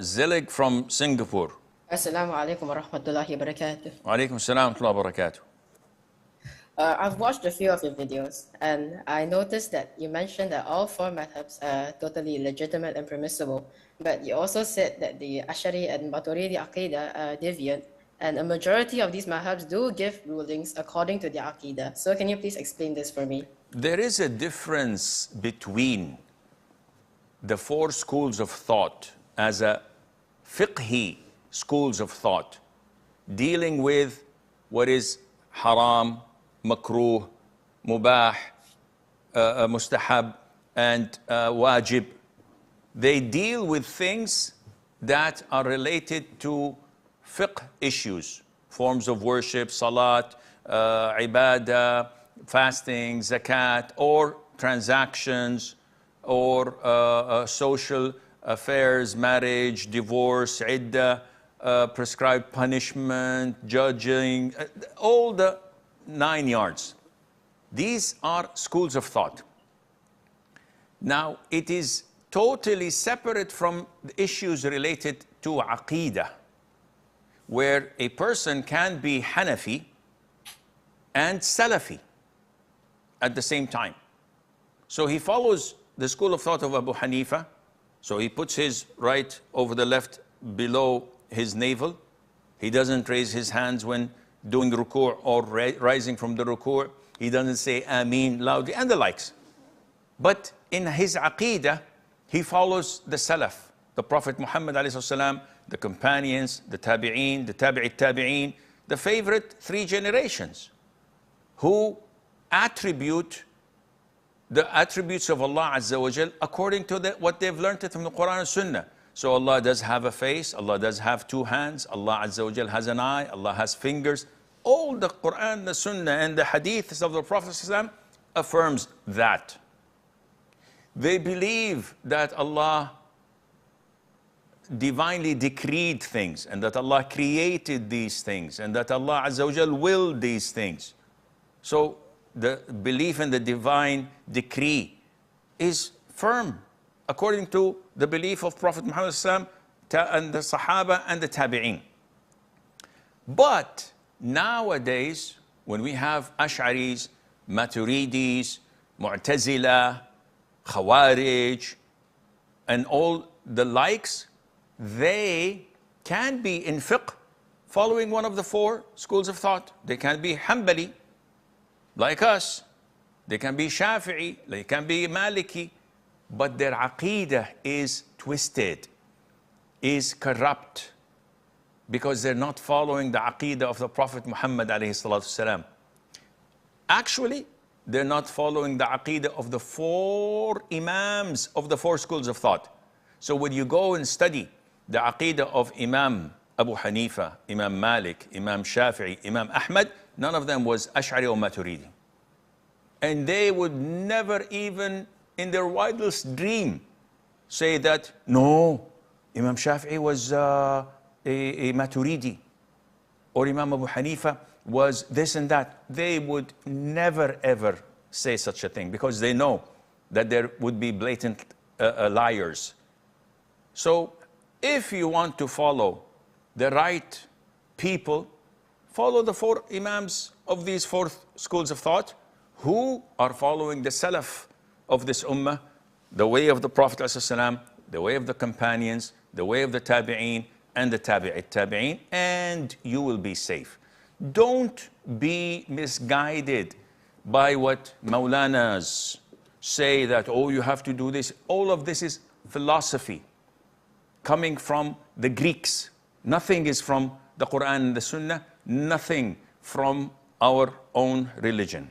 Zilig from Singapore. Assalamu alaikum wa rahmatullahi wa barakatuh. Wa alaikum assalam wa rahmatullahi wa barakatuh. I've watched a few of your videos, and I noticed that you mentioned that all four madhabs are totally legitimate and permissible, but you also said that the Ash'ari and Maturidi Aqidah are deviant, and a majority of these madhabs do give rulings according to the Aqidah. So can you please explain this for me? There is a difference between the four schools of thought as a fiqhi schools of thought, dealing with what is haram, makruh, mubah, mustahab, and wajib. They deal with things that are related to fiqh issues, forms of worship, salat, ibadah, fasting, zakat, or transactions, or social affairs, marriage, divorce, iddah, prescribed punishment, judging, all the 9 yards. These are schools of thought. Now, it is totally separate from the issues related to aqidah, where a person can be Hanafi and Salafi at the same time. So he follows the school of thought of Abu Hanifa. So he puts his right over the left below his navel. He doesn't raise his hands when doing ruku' or rising from the ruku'. He doesn't say Ameen loudly and the likes. But in his aqidah, he follows the Salaf, the Prophet Muhammad ﷺ, the companions, the tabi'een, the tabi'it tabi'een, the favorite 3 generations, who attribute the attributes of Allah Azza wa Jal according to what they've learned from the Qur'an and Sunnah. So Allah does have a face, Allah does have 2 hands, Allah Azza wa Jal has an eye, Allah has fingers. All the Qur'an, the Sunnah, and the hadiths of the Prophet ﷺ affirms that. They believe that Allah divinely decreed things, and that Allah created these things, and that Allah Azza wa Jal willed these things. So the belief in the divine decree is firm according to the belief of Prophet Muhammad and the Sahaba and the Tabi'een. But nowadays, when we have Ash'aris, Maturidis, Mu'tazila, Khawarij, and all the likes, they can be in fiqh following one of the 4 schools of thought. They can be Hanbali, like us. They can be Shafi'i, they can be Maliki, but their aqidah is twisted, is corrupt, because they're not following the aqidah of the Prophet Muhammad ﷺ. Actually, they're not following the aqidah of the 4 imams of the 4 schools of thought. So when you go and study the aqidah of Imam Abu Hanifa, Imam Malik, Imam Shafi'i, Imam Ahmad, none of them was Ash'ari or Maturidi. And they would never even in their wildest dream say that, no, Imam Shafi'i was a Maturidi, or Imam Abu Hanifa was this and that. They would never ever say such a thing, because they know that there would be blatant liars. So if you want to follow the right people, follow the 4 imams of these 4 schools of thought, who are following the Salaf of this ummah, the way of the Prophet ﷺ, the way of the companions, the way of the Tabi'een, and the Tabi'it Tabi'een, and you will be safe. Don't be misguided by what Maulanas say that, oh, you have to do this. All of this is philosophy coming from the Greeks. Nothing is from the Qur'an and the Sunnah, nothing from our own religion.